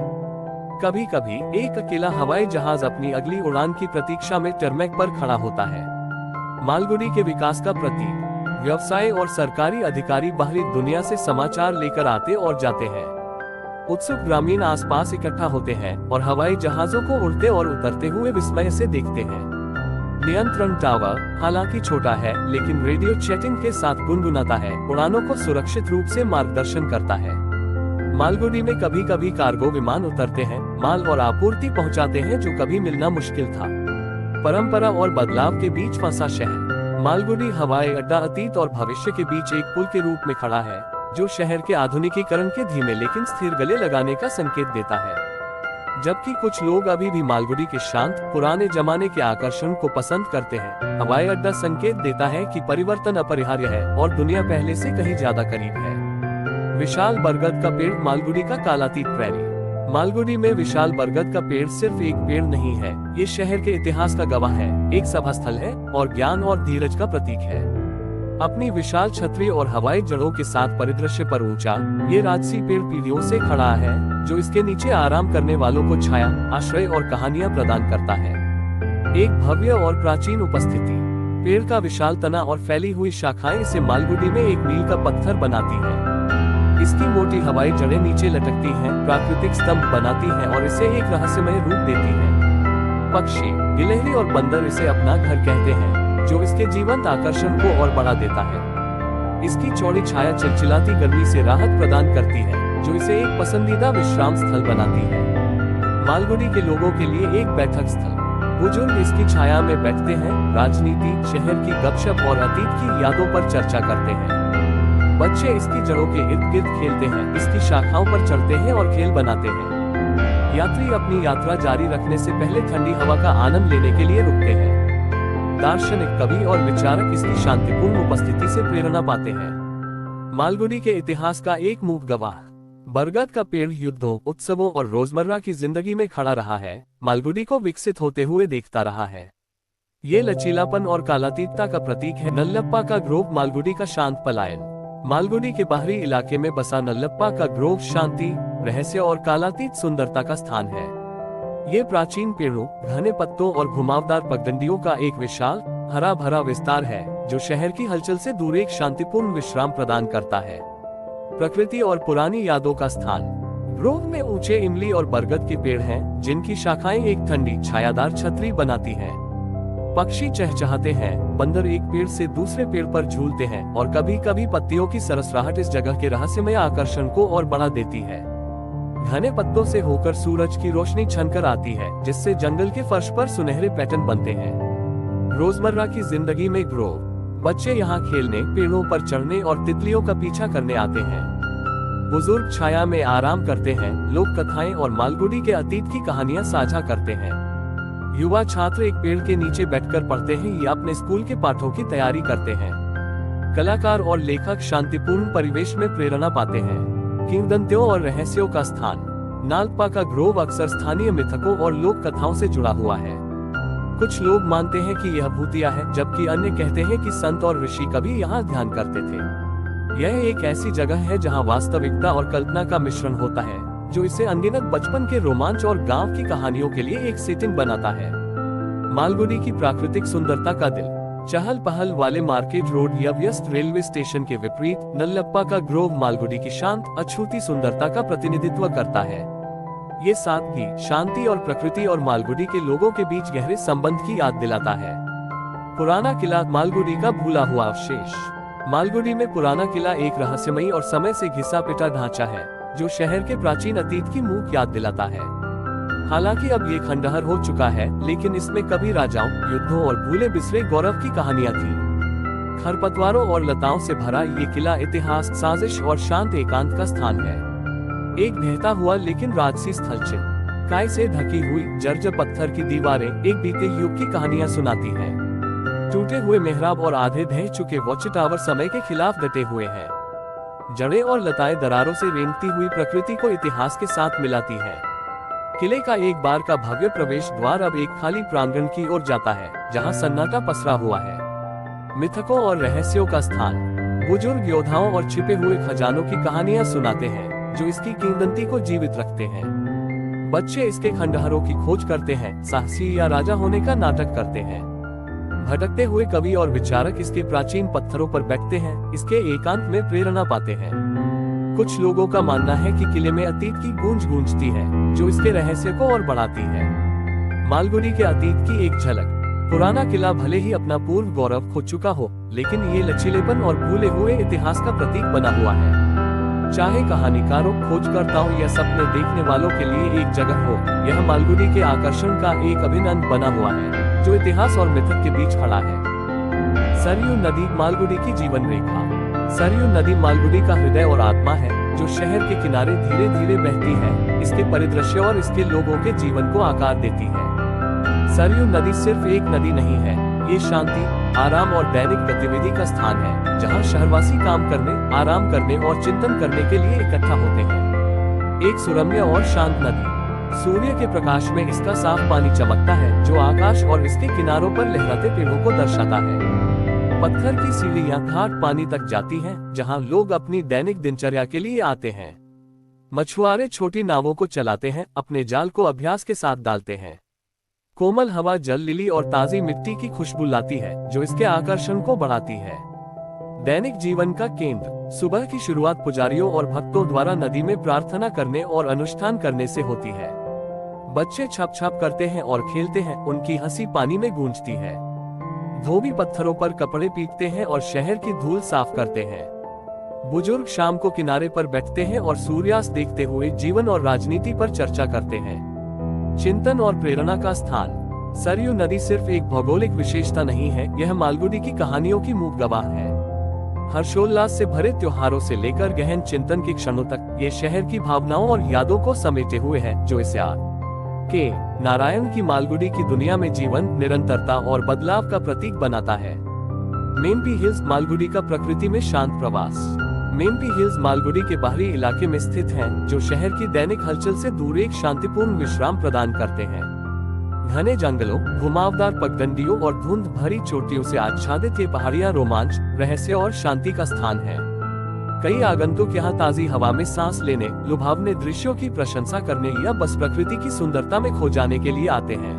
कभी कभी एक अकेला हवाई जहाज अपनी अगली उड़ान की प्रतीक्षा में टर्मेक पर खड़ा होता है। मालगुडी के विकास का प्रतीक। व्यवसाय और सरकारी अधिकारी बाहरी दुनिया से समाचार लेकर आते और जाते हैं। उत्सुक ग्रामीण आसपास इकट्ठा होते हैं और हवाई जहाजों को उड़ते और उतरते हुए विस्मय से देखते हैं। नियंत्रण टावर हालांकि छोटा है, लेकिन रेडियो चैटिंग के साथ गुनगुनाता है, उड़ानों को सुरक्षित रूप से मार्गदर्शन करता है। मालगुडी में कभी कभी कार्गो विमान उतरते हैं, माल और आपूर्ति पहुंचाते हैं, जो कभी मिलना मुश्किल था। परंपरा और बदलाव के बीच फंसा शहर। मालगुडी हवाई अड्डा अतीत और भविष्य के बीच एक पुल के रूप में खड़ा है, जो शहर के आधुनिकीकरण के धीमे लेकिन स्थिर गले लगाने का संकेत देता है। जबकि कुछ लोग अभी भी मालगुडी के शांत पुराने जमाने के आकर्षण को पसंद करते हैं, हवाई अड्डा संकेत देता है कि परिवर्तन अपरिहार्य है और दुनिया पहले से कहीं ज्यादा करीब है। विशाल बरगद का पेड़ मालगुडी का कालातीत प्रैरी। मालगुडी में विशाल बरगद का पेड़ सिर्फ एक पेड़ नहीं है, ये शहर के इतिहास का गवाह है, एक सभा स्थल है और ज्ञान और धीरज का प्रतीक है। अपनी विशाल छतरी और हवाई जड़ों के साथ परिदृश्य पर ऊंचा, ये राजसी पेड़ पीढ़ियों से खड़ा है, जो इसके नीचे आराम करने वालों को छाया, आश्रय और कहानियां प्रदान करता है। एक भव्य और प्राचीन उपस्थिति। पेड़ का विशाल तना और फैली हुई शाखाएं इसे मालगुडी में एक मील का पत्थर बनाती हैं। इसकी मोटी हवाई जड़ें नीचे लटकती हैं, प्राकृतिक स्तंभ बनाती हैं और इसे एक रहस्यमय रूप देती हैं। पक्षी, गिलहरी और बंदर इसे अपना घर कहते हैं, जो इसके जीवंत आकर्षण को और बढ़ा देता है। इसकी चौड़ी छाया चिलचिलाती गर्मी से राहत प्रदान करती है, जो इसे एक पसंदीदा विश्राम स्थल बनाती है। मालगुडी के लोगों के लिए एक बैठक स्थल। बुजुर्ग इसकी छाया में बैठते हैं, राजनीति, शहर की गपशप और अतीत की यादों पर चर्चा करते हैं। बच्चे इसकी जड़ों के इर्द गिर्द खेलते हैं, इसकी शाखाओं पर चढ़ते हैं और खेल बनाते हैं। यात्री अपनी यात्रा जारी रखने से पहले ठंडी हवा का आनंद लेने के लिए रुकते हैं। दार्शनिक, कवि और विचारक इसकी शांतिपूर्ण उपस्थिति से प्रेरणा पाते हैं। मालगुडी के इतिहास का एक मूक गवाह। बरगद का पेड़ युद्धों, उत्सवों और रोजमर्रा की जिंदगी में खड़ा रहा है, मालगुडी को विकसित होते हुए देखता रहा है। ये लचीलापन और कालातीतता का प्रतीक है। नल्लप्पा का ग्रोव मालगुडी का शांत पलायन। मालगुडी के बाहरी इलाके में बसा नल्लप्पा का ग्रोव शांति, रहस्य और कालातीत सुंदरता का स्थान है। ये प्राचीन पेड़ों, घने पत्तों और घुमावदार पगडंडियों का एक विशाल हरा भरा विस्तार है, जो शहर की हलचल से दूर एक शांतिपूर्ण विश्राम प्रदान करता है। प्रकृति और पुरानी यादों का स्थान। ग्रोव में ऊंचे इमली और बरगद के पेड़ हैं, जिनकी शाखाएं एक ठंडी छायादार छतरी बनाती हैं। पक्षी चहचहाते हैं, बंदर एक पेड़ से दूसरे पेड़ पर झूलते हैं और कभी कभी पत्तियों की सरसराहट इस जगह के रहस्यमय आकर्षण को और बढ़ा देती है। घने पत्तों से होकर सूरज की रोशनी छनकर आती है, जिससे जंगल के फर्श पर सुनहरे पैटर्न बनते हैं। रोजमर्रा की जिंदगी में ग्रोव। बच्चे यहाँ खेलने, पेड़ों पर चढ़ने और तितलियों का पीछा करने आते हैं। बुजुर्ग छाया में आराम करते हैं, लोक कथाएं और मालगुडी के अतीत की कहानियां साझा करते हैं। युवा छात्र एक पेड़ के नीचे बैठकर पढ़ते हैं या अपने स्कूल के पाठों की तैयारी करते हैं। कलाकार और लेखक शांतिपूर्ण परिवेश में प्रेरणा पाते हैं। किंवदंतियों और रहस्यों का स्थान। नालप्पा का ग्रोव अक्सर स्थानीय मिथकों और लोक कथाओं से जुड़ा हुआ है। कुछ लोग मानते हैं कि यह भूतिया है, जबकि अन्य कहते हैं कि संत और ऋषि कभी यहाँ ध्यान करते थे। यह एक ऐसी जगह है जहाँ वास्तविकता और कल्पना का मिश्रण होता है, जो इसे अनगिनत बचपन के रोमांच और गांव की कहानियों के लिए एक सेटिंग बनाता है। मालगुडी की प्राकृतिक सुंदरता का दिल। चहल पहल वाले मार्केट रोड या व्यस्त रेलवे स्टेशन के विपरीत नल्लप्पा का ग्रोव मालगुडी की शांत, अछूती सुंदरता का प्रतिनिधित्व करता है। ये सादगी, शांति और प्रकृति और मालगुडी के लोगों के बीच गहरे संबंध की याद दिलाता है। पुराना किला मालगुडी का भूला हुआ अवशेष। मालगुडी में पुराना किला एक रहस्यमयी और समय से घिसा पिटा ढांचा है, जो शहर के प्राचीन अतीत की मूक याद दिलाता है। हालांकि अब ये खंडहर हो चुका है, लेकिन इसमें कभी राजाओं, युद्धों और भूले बिसरे गौरव की कहानियां थी। खरपतवारों और लताओं से भरा ये किला इतिहास, साजिश और शांत एकांत का स्थान है। एक बहता हुआ लेकिन राजसी स्थल चिन्ह। काय से ढकी हुई जर्जर पत्थर की दीवारें एक बीते युग की कहानियां सुनाती हैं। टूटे हुए मेहराब और आधे ढह चुके वॉच टावर समय के खिलाफ डटे हुए हैं। जड़ें और लताएं दरारों से रेंगती हुई प्रकृति को इतिहास के साथ मिलाती हैं। किले का एक बार का भव्य प्रवेश द्वार अब एक खाली प्रांगण की ओर जाता है, जहां सन्नाटा पसरा हुआ है। मिथकों और रहस्यों का स्थान। बुजुर्ग योद्धाओं और छिपे हुए खजानों की कहानियां सुनाते हैं, जो इसकी किंवदंती को जीवित रखते हैं। बच्चे इसके खंडहरों की खोज करते हैं, साहसी या राजा होने का नाटक करते हैं। भटकते हुए कवि और विचारक इसके प्राचीन पत्थरों पर बैठते हैं, इसके एकांत में प्रेरणा पाते हैं। कुछ लोगों का मानना है कि किले में अतीत की गूंज गूंजती है, जो इसके रहस्य को और बढ़ाती है। मालगुडी के अतीत की एक झलक। पुराना किला भले ही अपना पूर्व गौरव खो चुका हो, लेकिन ये लचीलेपन और भूले हुए इतिहास का प्रतीक बना हुआ है। चाहे कहानीकारों, खोजकर्ताओं या सपने देखने वालों के लिए एक जगह हो, यह मालगुडी के आकर्षण का एक अभिन्न अंग बना हुआ है, जो इतिहास और मिथक के बीच खड़ा है। सरयू नदी मालगुडी की जीवन रेखा। सरयू नदी मालगुडी का हृदय और आत्मा है, जो शहर के किनारे धीरे धीरे बहती है, इसके परिदृश्य और इसके लोगों के जीवन को आकार देती है। सरयू नदी सिर्फ एक नदी नहीं है, ये शांति, आराम और दैनिक गतिविधि का स्थान है, जहां शहरवासी काम करने, आराम करने और चिंतन करने के लिए इकट्ठा होते हैं। एक सुरम्य और शांत नदी। सूर्य के प्रकाश में इसका साफ पानी चमकता है, जो आकाश और इसके किनारों पर लहराते पेड़ों को दर्शाता है। पत्थर की सीढ़ियां घाट पानी तक जाती हैं, जहां लोग अपनी दैनिक दिनचर्या के लिए आते हैं। मछुआरे छोटी नावों को चलाते हैं, अपने जाल को अभ्यास के साथ डालते हैं। कोमल हवा जल लिली और ताजी मिट्टी की खुशबू लाती है, जो इसके आकर्षण को बढ़ाती है। दैनिक जीवन का केंद्र। सुबह की शुरुआत पुजारियों और भक्तों द्वारा नदी में प्रार्थना करने और अनुष्ठान करने से होती है। बच्चे छप छप करते हैं और खेलते हैं, उनकी हंसी पानी में गूंजती है। धोबी पत्थरों पर कपड़े पीटते हैं और शहर की धूल साफ करते हैं। बुजुर्ग शाम को किनारे पर बैठते हैं और सूर्यास्त देखते हुए जीवन और राजनीति पर चर्चा करते हैं। चिंतन और प्रेरणा का स्थान। सरयू नदी सिर्फ एक भौगोलिक विशेषता नहीं है, यह मालगुडी की कहानियों की मूक गवाह है। हर्षोल्लास से भरे त्योहारों से लेकर गहन चिंतन के क्षणों तक, ये शहर की भावनाओं और यादों को समेटे हुए है, जो इसे के नारायण की मालगुडी की दुनिया में जीवन, निरंतरता और बदलाव का प्रतीक बनाता है। मेम्पी हिल्स मालगुडी का प्रकृति में शांत प्रवास। मेम्पी हिल्स मालगुडी के बाहरी इलाके में स्थित हैं, जो शहर की दैनिक हलचल से दूर एक शांतिपूर्ण विश्राम प्रदान करते हैं। घने जंगलों, घुमावदार पगडंडियों और धुंध भरी चोटियों से आच्छादित ये पहाड़ियां रोमांच, रहस्य और शांति का स्थान है। कई आगंतुक यहाँ ताजी हवा में सांस लेने, लुभावने दृश्यों की प्रशंसा करने या बस प्रकृति की सुंदरता में खो जाने के लिए आते हैं।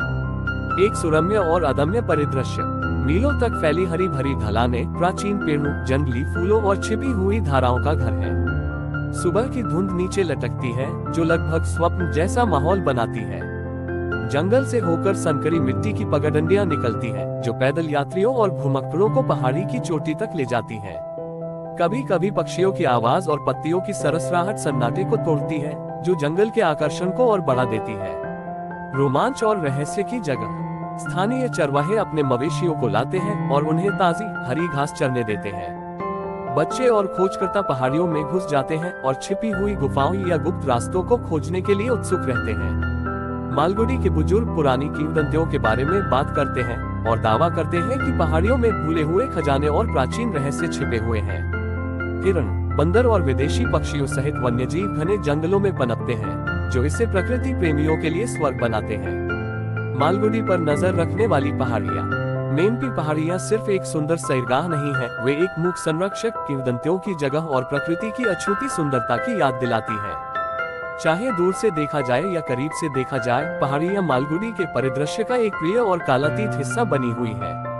एक सुरम्य और अदम्य परिदृश्य। मीलों तक फैली हरी भरी ढलानें, प्राचीन पेड़ों, जंगली फूलों और छिपी हुई धाराओं का घर है। सुबह की धुंध नीचे लटकती है, जो लगभग स्वप्न जैसा माहौल बनाती है। जंगल से होकर संकरी मिट्टी की पगडंडियां निकलती हैं, जो पैदल यात्रियों और घुमक्कड़ों को पहाड़ी की चोटी तक ले जाती हैं। कभी कभी पक्षियों की आवाज और पत्तियों की सरसराहट सन्नाटे को तोड़ती है, जो जंगल के आकर्षण को और बढ़ा देती है। रोमांच और रहस्य की जगह। स्थानीय चरवाहे अपने मवेशियों को लाते हैं और उन्हें ताजी हरी घास चरने देते हैं। बच्चे और खोजकर्ता पहाड़ियों में घुस जाते हैं और छिपी हुई गुफाओं या गुप्त रास्तों को खोजने के लिए उत्सुक रहते हैं। मालगुडी के बुजुर्ग पुरानी किंवदंतियों के बारे में बात करते हैं और दावा करते हैं कि पहाड़ियों में भूले हुए खजाने और प्राचीन रहस्य छिपे हुए हैं। हिरण, बंदर और विदेशी पक्षियों सहित वन्यजीव घने जंगलों में पनपते हैं, जो इसे प्रकृति प्रेमियों के लिए स्वर्ग बनाते हैं। मालगुडी पर नजर रखने वाली पहाड़ियां। मेम्पी पहाड़ियां सिर्फ एक सुंदर सैरगाह नहीं है, वे एक मूक संरक्षक, किंवदंतियों की जगह और प्रकृति की अछूती सुंदरता की याद दिलाती है। चाहे दूर से देखा जाए या करीब से देखा जाए, पहाड़ियां मालगुडी के परिदृश्य का एक प्रिय और कालातीत हिस्सा बनी हुई है।